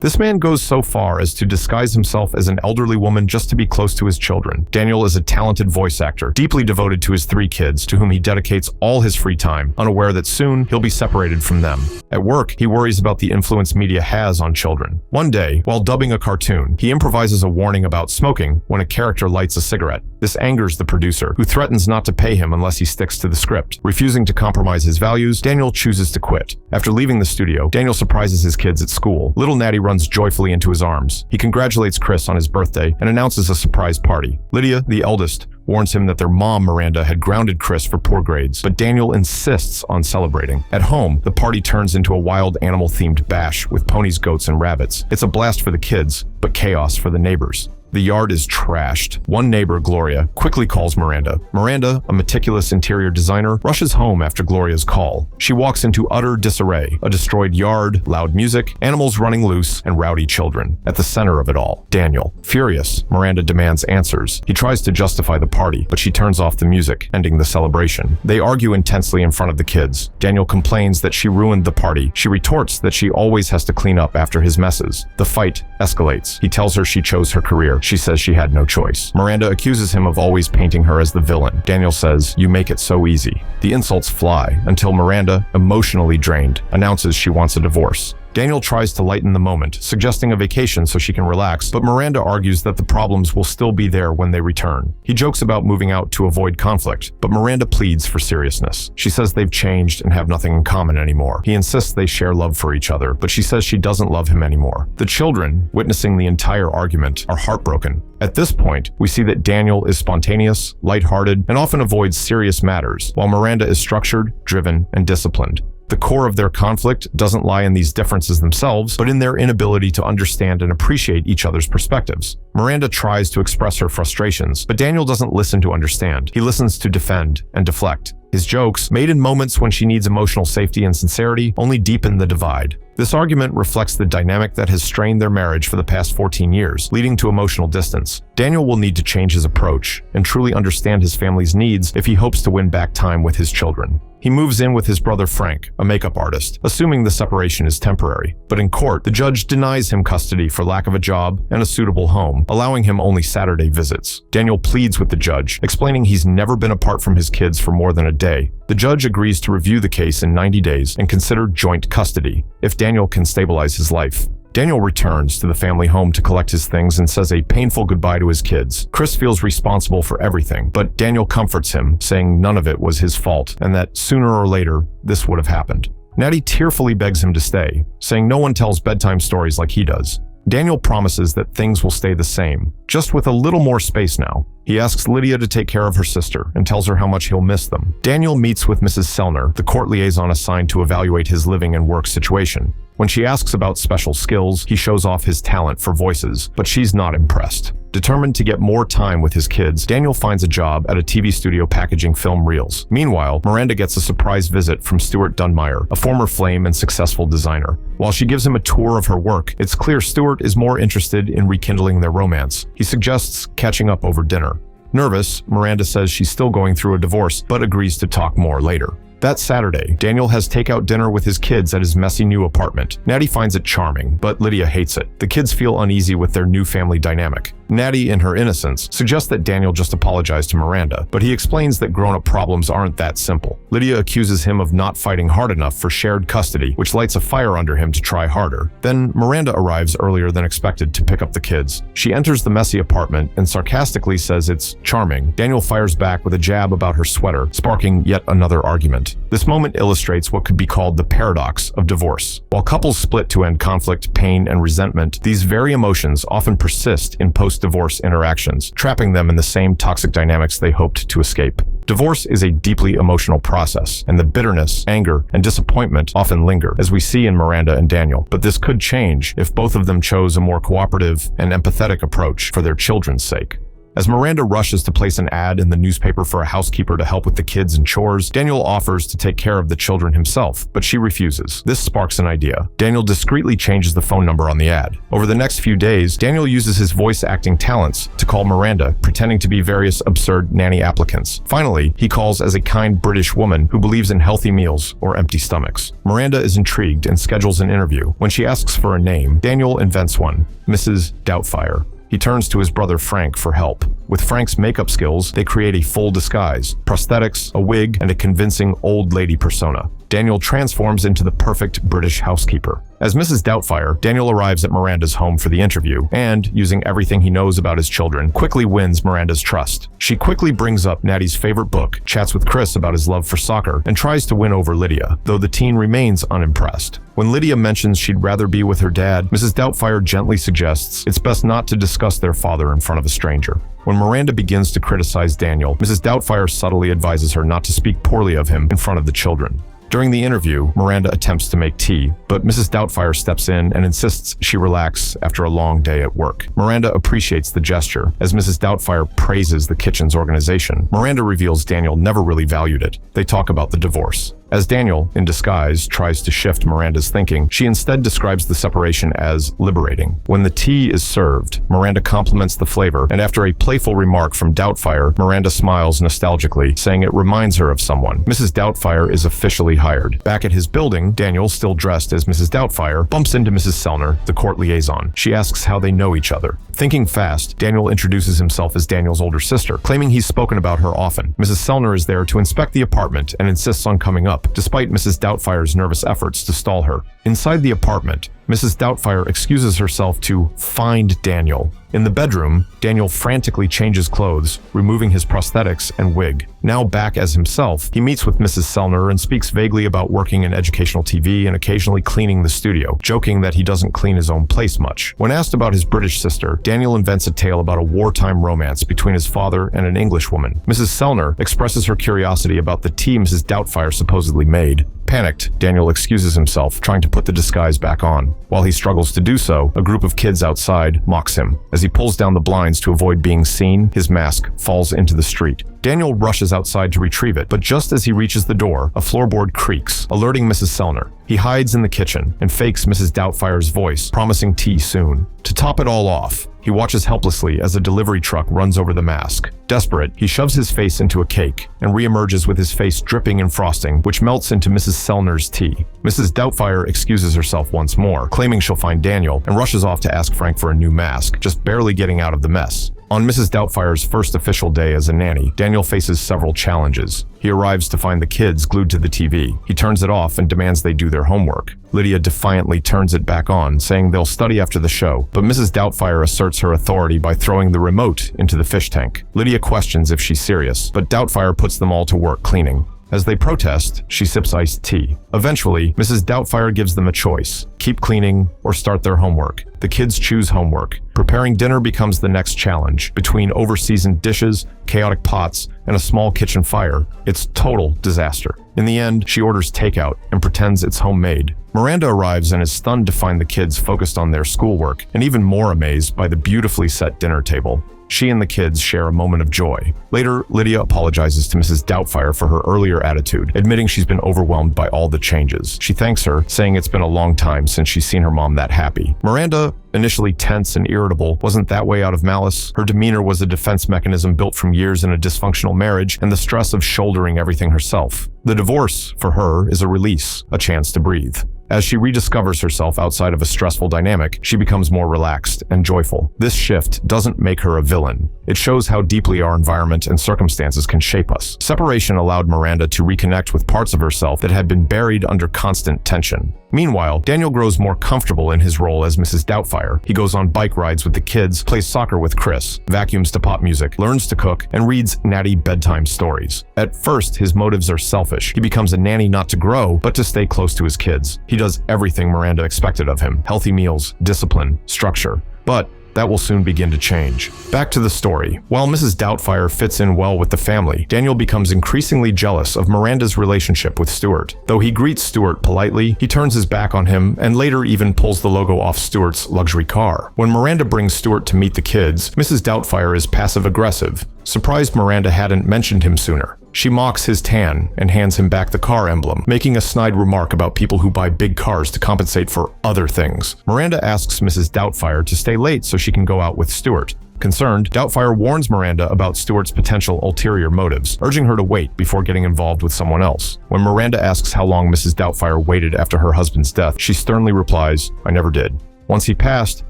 This man goes so far as to disguise himself as an elderly woman just to be close to his children. Daniel is a talented voice actor, deeply devoted to his 3 kids, to whom he dedicates all his free time, unaware that soon he'll be separated from them. At work, he worries about the influence media has on children. One day, while dubbing a cartoon, he improvises a warning about smoking when a character lights a cigarette. This angers the producer, who threatens not to pay him unless he sticks to the script. Refusing to compromise his values, Daniel chooses to quit. After leaving the studio, Daniel surprises his kids at school. Little Natty runs joyfully into his arms. He congratulates Chris on his birthday and announces a surprise party. Lydia, the eldest, warns him that their mom, Miranda, had grounded Chris for poor grades, but Daniel insists on celebrating. At home, the party turns into a wild animal-themed bash with ponies, goats, and rabbits. It's a blast for the kids, but chaos for the neighbors. The yard is trashed. One neighbor, Gloria, quickly calls Miranda. Miranda, a meticulous interior designer, rushes home after Gloria's call. She walks into utter disarray, a destroyed yard, loud music, animals running loose, and rowdy children. At the center of it all, Daniel. Furious, Miranda demands answers. He tries to justify the party, but she turns off the music, ending the celebration. They argue intensely in front of the kids. Daniel complains that she ruined the party. She retorts that she always has to clean up after his messes. The fight escalates. He tells her she chose her career. She says she had no choice. Miranda accuses him of always painting her as the villain. Daniel says, "You make it so easy." The insults fly until Miranda, emotionally drained, announces she wants a divorce. Daniel tries to lighten the moment, suggesting a vacation so she can relax, but Miranda argues that the problems will still be there when they return. He jokes about moving out to avoid conflict, but Miranda pleads for seriousness. She says they've changed and have nothing in common anymore. He insists they share love for each other, but she says she doesn't love him anymore. The children, witnessing the entire argument, are heartbroken. At this point, we see that Daniel is spontaneous, lighthearted, and often avoids serious matters, while Miranda is structured, driven, and disciplined. The core of their conflict doesn't lie in these differences themselves, but in their inability to understand and appreciate each other's perspectives. Miranda tries to express her frustrations, but Daniel doesn't listen to understand. He listens to defend and deflect. His jokes, made in moments when she needs emotional safety and sincerity, only deepen the divide. This argument reflects the dynamic that has strained their marriage for the past 14 years, leading to emotional distance. Daniel will need to change his approach and truly understand his family's needs if he hopes to win back time with his children. He moves in with his brother Frank, a makeup artist, assuming the separation is temporary. But in court, the judge denies him custody for lack of a job and a suitable home, allowing him only Saturday visits. Daniel pleads with the judge, explaining he's never been apart from his kids for more than a day. The judge agrees to review the case in 90 days and consider joint custody, if Daniel can stabilize his life. Daniel returns to the family home to collect his things and says a painful goodbye to his kids. Chris feels responsible for everything, but Daniel comforts him, saying none of it was his fault and that sooner or later, this would have happened. Natty tearfully begs him to stay, saying no one tells bedtime stories like he does. Daniel promises that things will stay the same, just with a little more space now. He asks Lydia to take care of her sister and tells her how much he'll miss them. Daniel meets with Mrs. Sellner, the court liaison assigned to evaluate his living and work situation. When she asks about special skills, he shows off his talent for voices, but she's not impressed. Determined to get more time with his kids, Daniel finds a job at a TV studio packaging film reels. Meanwhile, Miranda gets a surprise visit from Stuart Dunmeyer, a former Flame and successful designer. While she gives him a tour of her work, it's clear Stuart is more interested in rekindling their romance. He suggests catching up over dinner. Nervous, Miranda says she's still going through a divorce, but agrees to talk more later. That Saturday, Daniel has takeout dinner with his kids at his messy new apartment. Natty finds it charming, but Lydia hates it. The kids feel uneasy with their new family dynamic. Natty, in her innocence, suggests that Daniel just apologize to Miranda, but he explains that grown-up problems aren't that simple. Lydia accuses him of not fighting hard enough for shared custody, which lights a fire under him to try harder. Then Miranda arrives earlier than expected to pick up the kids. She enters the messy apartment and sarcastically says it's charming. Daniel fires back with a jab about her sweater, sparking yet another argument. This moment illustrates what could be called the paradox of divorce. While couples split to end conflict, pain, and resentment, these very emotions often persist in post-divorce interactions, trapping them in the same toxic dynamics they hoped to escape. Divorce is a deeply emotional process, and the bitterness, anger, and disappointment often linger, as we see in Miranda and Daniel. But this could change if both of them chose a more cooperative and empathetic approach for their children's sake. As Miranda rushes to place an ad in the newspaper for a housekeeper to help with the kids and chores, Daniel offers to take care of the children himself, but she refuses. This sparks an idea. Daniel discreetly changes the phone number on the ad. Over the next few days, Daniel uses his voice acting talents to call Miranda, pretending to be various absurd nanny applicants. Finally, he calls as a kind British woman who believes in healthy meals or empty stomachs. Miranda is intrigued and schedules an interview. When she asks for a name, Daniel invents one, Mrs. Doubtfire. He turns to his brother Frank for help. With Frank's makeup skills, they create a full disguise, prosthetics, a wig, and a convincing old lady persona. Daniel transforms into the perfect British housekeeper. As Mrs. Doubtfire, Daniel arrives at Miranda's home for the interview and, using everything he knows about his children, quickly wins Miranda's trust. She quickly brings up Natty's favorite book, chats with Chris about his love for soccer, and tries to win over Lydia, though the teen remains unimpressed. When Lydia mentions she'd rather be with her dad, Mrs. Doubtfire gently suggests it's best not to discuss their father in front of a stranger. When Miranda begins to criticize Daniel, Mrs. Doubtfire subtly advises her not to speak poorly of him in front of the children. During the interview, Miranda attempts to make tea, but Mrs. Doubtfire steps in and insists she relax after a long day at work. Miranda appreciates the gesture. As Mrs. Doubtfire praises the kitchen's organization, Miranda reveals Daniel never really valued it. They talk about the divorce. As Daniel, in disguise, tries to shift Miranda's thinking, she instead describes the separation as liberating. When the tea is served, Miranda compliments the flavor, and after a playful remark from Doubtfire, Miranda smiles nostalgically, saying it reminds her of someone. Mrs. Doubtfire is officially hired. Back at his building, Daniel, still dressed as Mrs. Doubtfire, bumps into Mrs. Sellner, the court liaison. She asks how they know each other. Thinking fast, Daniel introduces himself as Daniel's older sister, claiming he's spoken about her often. Mrs. Sellner is there to inspect the apartment and insists on coming up, despite Mrs. Doubtfire's nervous efforts to stall her. Inside the apartment, Mrs. Doubtfire excuses herself to find Daniel. In the bedroom, Daniel frantically changes clothes, removing his prosthetics and wig. Now back as himself, he meets with Mrs. Sellner and speaks vaguely about working in educational TV and occasionally cleaning the studio, joking that he doesn't clean his own place much. When asked about his British sister, Daniel invents a tale about a wartime romance between his father and an English woman. Mrs. Sellner expresses her curiosity about the tea Mrs. Doubtfire supposedly made. Panicked, Daniel excuses himself, trying to put the disguise back on. While he struggles to do so, a group of kids outside mocks him. As he pulls down the blinds to avoid being seen, his mask falls into the street. Daniel rushes outside to retrieve it, but just as he reaches the door, a floorboard creaks, alerting Mrs. Sellner. He hides in the kitchen and fakes Mrs. Doubtfire's voice, promising tea soon. To top it all off, he watches helplessly as a delivery truck runs over the mask. Desperate, he shoves his face into a cake and reemerges with his face dripping in frosting, which melts into Mrs. Sellner's tea. Mrs. Doubtfire excuses herself once more, claiming she'll find Daniel, and rushes off to ask Frank for a new mask, just barely getting out of the mess. On Mrs. Doubtfire's first official day as a nanny, Daniel faces several challenges. He arrives to find the kids glued to the TV. He turns it off and demands they do their homework. Lydia defiantly turns it back on, saying they'll study after the show, but Mrs. Doubtfire asserts her authority by throwing the remote into the fish tank. Lydia questions if she's serious, but Doubtfire puts them all to work cleaning. As they protest, she sips iced tea. Eventually, Mrs. Doubtfire gives them a choice: keep cleaning or start their homework. The kids choose homework. Preparing dinner becomes the next challenge. Between overseasoned dishes, chaotic pots, and a small kitchen fire, it's total disaster. In the end, she orders takeout and pretends it's homemade. Miranda arrives and is stunned to find the kids focused on their schoolwork, and even more amazed by the beautifully set dinner table. She and the kids share a moment of joy. Later, Lydia apologizes to Mrs. Doubtfire for her earlier attitude, admitting she's been overwhelmed by all the changes. She thanks her, saying it's been a long time since she's seen her mom that happy. Miranda, initially tense and irritable, wasn't that way out of malice. Her demeanor was a defense mechanism built from years in a dysfunctional marriage and the stress of shouldering everything herself. The divorce, for her, is a release, a chance to breathe. As she rediscovers herself outside of a stressful dynamic, she becomes more relaxed and joyful. This shift doesn't make her a villain. It shows how deeply our environment and circumstances can shape us. Separation allowed Miranda to reconnect with parts of herself that had been buried under constant tension. Meanwhile, Daniel grows more comfortable in his role as Mrs. Doubtfire. He goes on bike rides with the kids, plays soccer with Chris, vacuums to pop music, learns to cook, and reads natty bedtime stories. At first, his motives are selfish. He becomes a nanny not to grow, but to stay close to his kids. He does everything Miranda expected of him: healthy meals, discipline, structure. But That will soon begin to change. Back to the story. While Mrs. Doubtfire fits in well with the family, Daniel becomes increasingly jealous of Miranda's relationship with Stuart. Though he greets Stuart politely, he turns his back on him and later even pulls the logo off Stuart's luxury car. When Miranda brings Stuart to meet the kids, Mrs. Doubtfire is passive-aggressive, surprised Miranda hadn't mentioned him sooner. She mocks his tan and hands him back the car emblem, making a snide remark about people who buy big cars to compensate for other things. Miranda asks Mrs. Doubtfire to stay late so she can go out with Stuart. Concerned, Doubtfire warns Miranda about Stuart's potential ulterior motives, urging her to wait before getting involved with someone else. When Miranda asks how long Mrs. Doubtfire waited after her husband's death, she sternly replies, "I never did. Once he passed,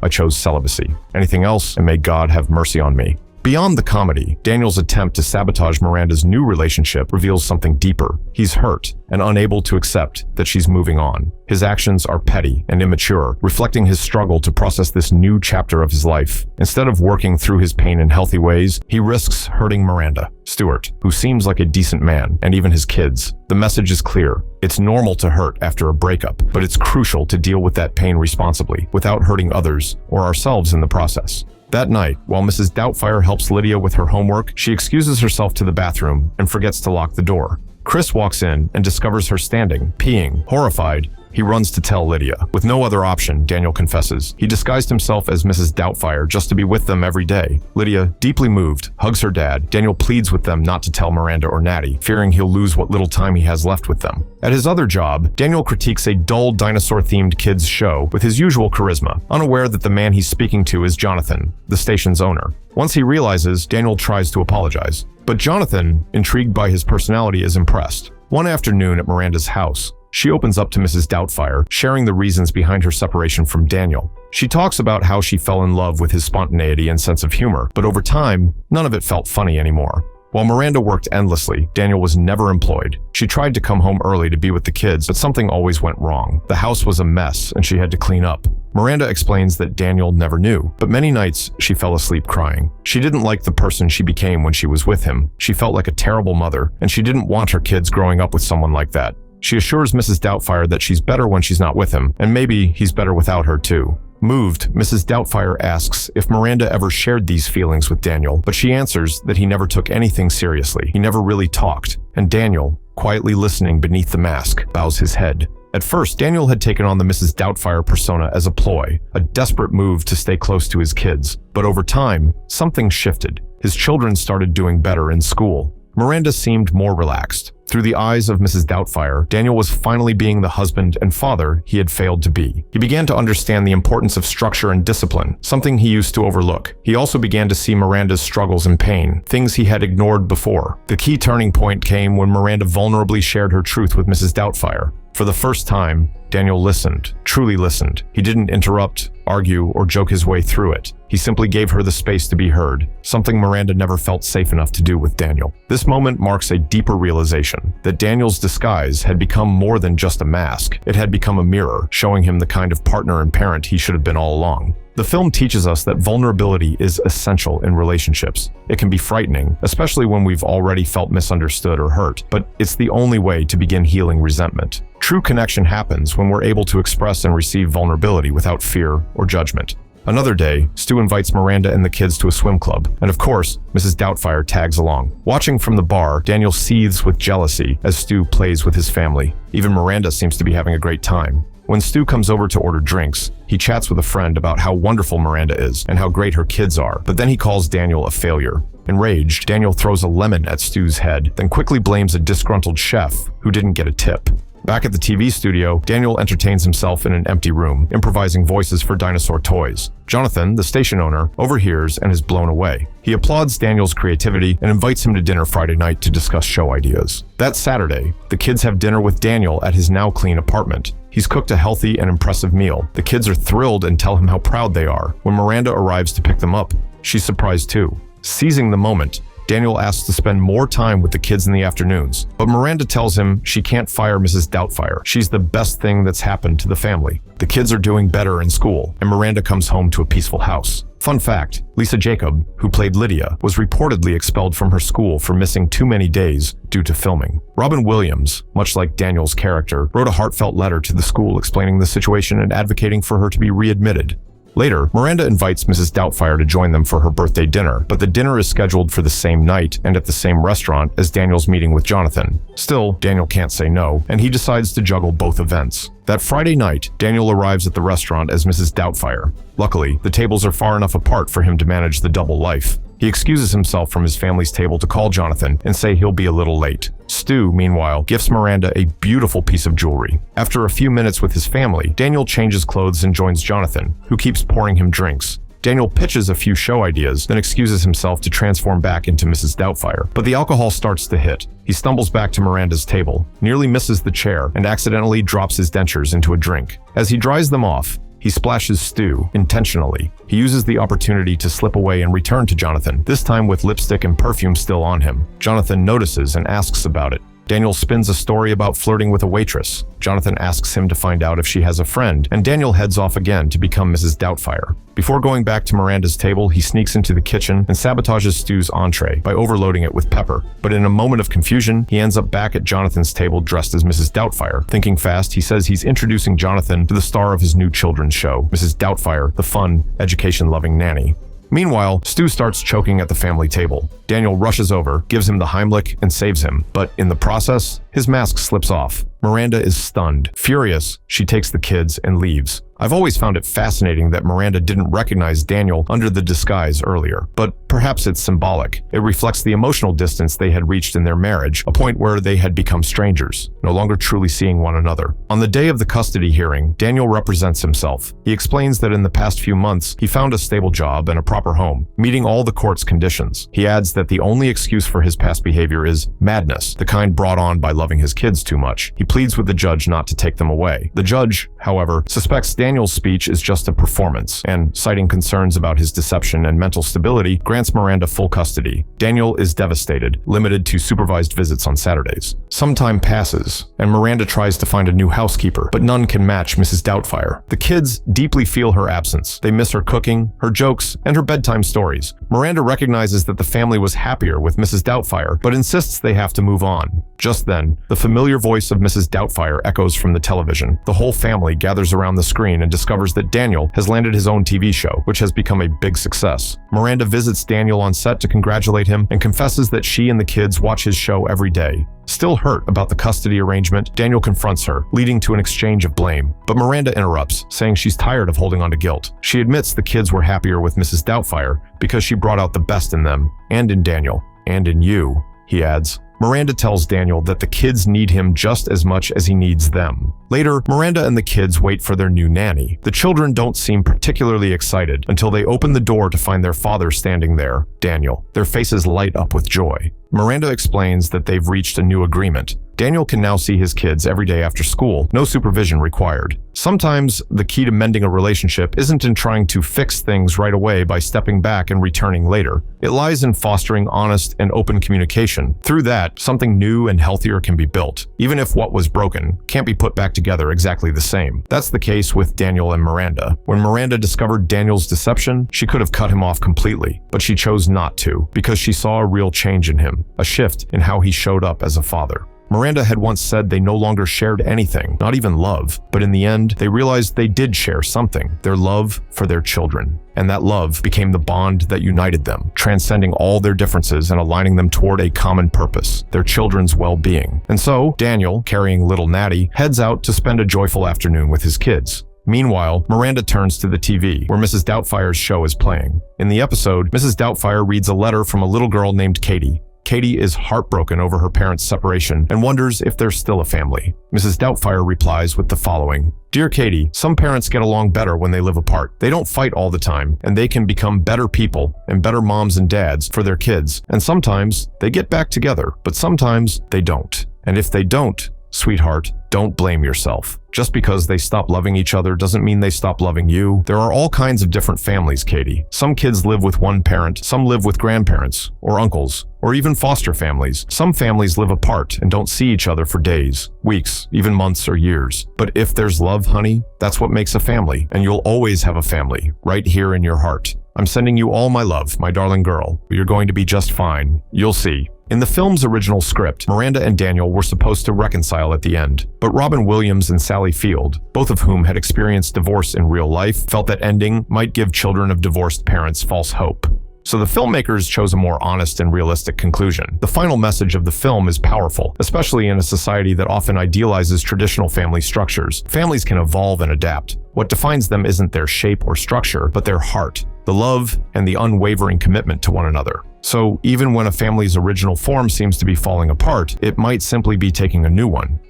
I chose celibacy. Anything else, and may God have mercy on me." Beyond the comedy, Daniel's attempt to sabotage Miranda's new relationship reveals something deeper. He's hurt and unable to accept that she's moving on. His actions are petty and immature, reflecting his struggle to process this new chapter of his life. Instead of working through his pain in healthy ways, he risks hurting Miranda, Stuart, who seems like a decent man, and even his kids. The message is clear. It's normal to hurt after a breakup, but it's crucial to deal with that pain responsibly, without hurting others or ourselves in the process. That night, while Mrs. Doubtfire helps Lydia with her homework, she excuses herself to the bathroom and forgets to lock the door. Chris walks in and discovers her standing, peeing. Horrified, he runs to tell Lydia. With no other option, Daniel confesses. He disguised himself as Mrs. Doubtfire just to be with them every day. Lydia, deeply moved, hugs her dad. Daniel pleads with them not to tell Miranda or Natty, fearing he'll lose what little time he has left with them. At his other job, Daniel critiques a dull dinosaur-themed kids show with his usual charisma, unaware that the man he's speaking to is Jonathan, the station's owner. Once he realizes, Daniel tries to apologize. But Jonathan, intrigued by his personality, is impressed. One afternoon at Miranda's house, she opens up to Mrs. Doubtfire, sharing the reasons behind her separation from Daniel. She talks about how she fell in love with his spontaneity and sense of humor, but over time, none of it felt funny anymore. While Miranda worked endlessly, Daniel was never employed. She tried to come home early to be with the kids, but something always went wrong. The house was a mess, and she had to clean up. Miranda explains that Daniel never knew, but many nights she fell asleep crying. She didn't like the person she became when she was with him. She felt like a terrible mother, and she didn't want her kids growing up with someone like that. She assures Mrs. Doubtfire that she's better when she's not with him, and maybe he's better without her too. Moved, Mrs. Doubtfire asks if Miranda ever shared these feelings with Daniel, but she answers that he never took anything seriously. He never really talked, and Daniel, quietly listening beneath the mask, bows his head. At first, Daniel had taken on the Mrs. Doubtfire persona as a ploy, a desperate move to stay close to his kids. But over time, something shifted. His children started doing better in school. Miranda seemed more relaxed. Through the eyes of Mrs. Doubtfire, Daniel was finally being the husband and father he had failed to be. He began to understand the importance of structure and discipline, something he used to overlook. He also began to see Miranda's struggles and pain, things he had ignored before. The key turning point came when Miranda vulnerably shared her truth with Mrs. Doubtfire. For the first time, Daniel listened, truly listened. He didn't interrupt, argue, or joke his way through it. He simply gave her the space to be heard, something Miranda never felt safe enough to do with Daniel. This moment marks a deeper realization that Daniel's disguise had become more than just a mask. It had become a mirror, showing him the kind of partner and parent he should have been all along. The film teaches us that vulnerability is essential in relationships. It can be frightening, especially when we've already felt misunderstood or hurt, but it's the only way to begin healing resentment. True connection happens when we're able to express and receive vulnerability without fear or judgment. Another day, Stu invites Miranda and the kids to a swim club, and of course, Mrs. Doubtfire tags along. Watching from the bar, Daniel seethes with jealousy as Stu plays with his family. Even Miranda seems to be having a great time. When Stu comes over to order drinks, he chats with a friend about how wonderful Miranda is and how great her kids are, but then he calls Daniel a failure. Enraged, Daniel throws a lemon at Stu's head, then quickly blames a disgruntled chef who didn't get a tip. Back at the TV studio, Daniel entertains himself in an empty room, improvising voices for dinosaur toys. Jonathan, the station owner, overhears and is blown away. He applauds Daniel's creativity and invites him to dinner Friday night to discuss show ideas. That Saturday, the kids have dinner with Daniel at his now clean apartment. He's cooked a healthy and impressive meal. The kids are thrilled and tell him how proud they are. When Miranda arrives to pick them up, she's surprised too. Seizing the moment, Daniel asks to spend more time with the kids in the afternoons, but Miranda tells him she can't fire Mrs. Doubtfire. She's the best thing that's happened to the family. The kids are doing better in school, and Miranda comes home to a peaceful house. Fun fact, Lisa Jacob, who played Lydia, was reportedly expelled from her school for missing too many days due to filming. Robin Williams, much like Daniel's character, wrote a heartfelt letter to the school explaining the situation and advocating for her to be readmitted. Later, Miranda invites Mrs. Doubtfire to join them for her birthday dinner, but the dinner is scheduled for the same night and at the same restaurant as Daniel's meeting with Jonathan. Still, Daniel can't say no, and he decides to juggle both events. That Friday night, Daniel arrives at the restaurant as Mrs. Doubtfire. Luckily, the tables are far enough apart for him to manage the double life. He excuses himself from his family's table to call Jonathan and say he'll be a little late. Stu, meanwhile, gifts Miranda a beautiful piece of jewelry. After a few minutes with his family, Daniel changes clothes and joins Jonathan, who keeps pouring him drinks. Daniel pitches a few show ideas, then excuses himself to transform back into Mrs. Doubtfire, but the alcohol starts to hit. He stumbles back to Miranda's table, nearly misses the chair, and accidentally drops his dentures into a drink. As he dries them off, he splashes Stu, intentionally. He uses the opportunity to slip away and return to Jonathan, this time with lipstick and perfume still on him. Jonathan notices and asks about it. Daniel spins a story about flirting with a waitress. Jonathan asks him to find out if she has a friend, and Daniel heads off again to become Mrs. Doubtfire. Before going back to Miranda's table, he sneaks into the kitchen and sabotages Stu's entree by overloading it with pepper. But in a moment of confusion, he ends up back at Jonathan's table dressed as Mrs. Doubtfire. Thinking fast, he says he's introducing Jonathan to the star of his new children's show, Mrs. Doubtfire, the fun, education-loving nanny. Meanwhile, Stu starts choking at the family table. Daniel rushes over, gives him the Heimlich, and saves him. But in the process, his mask slips off. Miranda is stunned. Furious, she takes the kids and leaves. I've always found it fascinating that Miranda didn't recognize Daniel under the disguise earlier, but perhaps it's symbolic. It reflects the emotional distance they had reached in their marriage, a point where they had become strangers, no longer truly seeing one another. On the day of the custody hearing, Daniel represents himself. He explains that in the past few months, he found a stable job and a proper home, meeting all the court's conditions. He adds that the only excuse for his past behavior is madness, the kind brought on by loving his kids too much. He pleads with the judge not to take them away. The judge, however, suspects Daniel's speech is just a performance, and, citing concerns about his deception and mental stability, grants Miranda full custody. Daniel is devastated, limited to supervised visits on Saturdays. Some time passes, and Miranda tries to find a new housekeeper, but none can match Mrs. Doubtfire. The kids deeply feel her absence. They miss her cooking, her jokes, and her bedtime stories. Miranda recognizes that the family was happier with Mrs. Doubtfire, but insists they have to move on. Just then, the familiar voice of Mrs. Doubtfire echoes from the television. The whole family gathers around the screen and discovers that Daniel has landed his own TV show, which has become a big success. Miranda visits Daniel on set to congratulate him and confesses that she and the kids watch his show every day. Still hurt about the custody arrangement, Daniel confronts her, leading to an exchange of blame. But Miranda interrupts, saying she's tired of holding on to guilt. She admits the kids were happier with Mrs. Doubtfire because she brought out the best in them, and in Daniel, and in you, he adds. Miranda tells Daniel that the kids need him just as much as he needs them. Later, Miranda and the kids wait for their new nanny. The children don't seem particularly excited until they open the door to find their father standing there, Daniel. Their faces light up with joy. Miranda explains that they've reached a new agreement. Daniel can now see his kids every day after school, no supervision required. Sometimes the key to mending a relationship isn't in trying to fix things right away by stepping back and returning later. It lies in fostering honest and open communication. Through that, something new and healthier can be built, even if what was broken can't be put back together exactly the same. That's the case with Daniel and Miranda. When Miranda discovered Daniel's deception, she could have cut him off completely, but she chose not to, because she saw a real change in him, a shift in how he showed up as a father. Miranda had once said they no longer shared anything, not even love, but in the end, they realized they did share something, their love for their children. And that love became the bond that united them, transcending all their differences and aligning them toward a common purpose, their children's well-being. And so, Daniel, carrying little Natty, heads out to spend a joyful afternoon with his kids. Meanwhile, Miranda turns to the TV, where Mrs. Doubtfire's show is playing. In the episode, Mrs. Doubtfire reads a letter from a little girl named Katie. Katie is heartbroken over her parents' separation and wonders if they're still a family. Mrs. Doubtfire replies with the following: Dear Katie, some parents get along better when they live apart. They don't fight all the time, and they can become better people and better moms and dads for their kids. And sometimes they get back together, but sometimes they don't. And if they don't, sweetheart, don't blame yourself. Just because they stop loving each other doesn't mean they stop loving you. There are all kinds of different families, Katie. Some kids live with one parent, some live with grandparents, or uncles, or even foster families. Some families live apart and don't see each other for days, weeks, even months or years. But if there's love, honey, that's what makes a family, and you'll always have a family, right here in your heart. I'm sending you all my love, my darling girl. You're going to be just fine. You'll see. In the film's original script, Miranda and Daniel were supposed to reconcile at the end, but Robin Williams and Sally Field, both of whom had experienced divorce in real life, felt that ending might give children of divorced parents false hope. So the filmmakers chose a more honest and realistic conclusion. The final message of the film is powerful, especially in a society that often idealizes traditional family structures. Families can evolve and adapt. What defines them isn't their shape or structure, but their heart, the love, and the unwavering commitment to one another. So even when a family's original form seems to be falling apart, it might simply be taking a new one.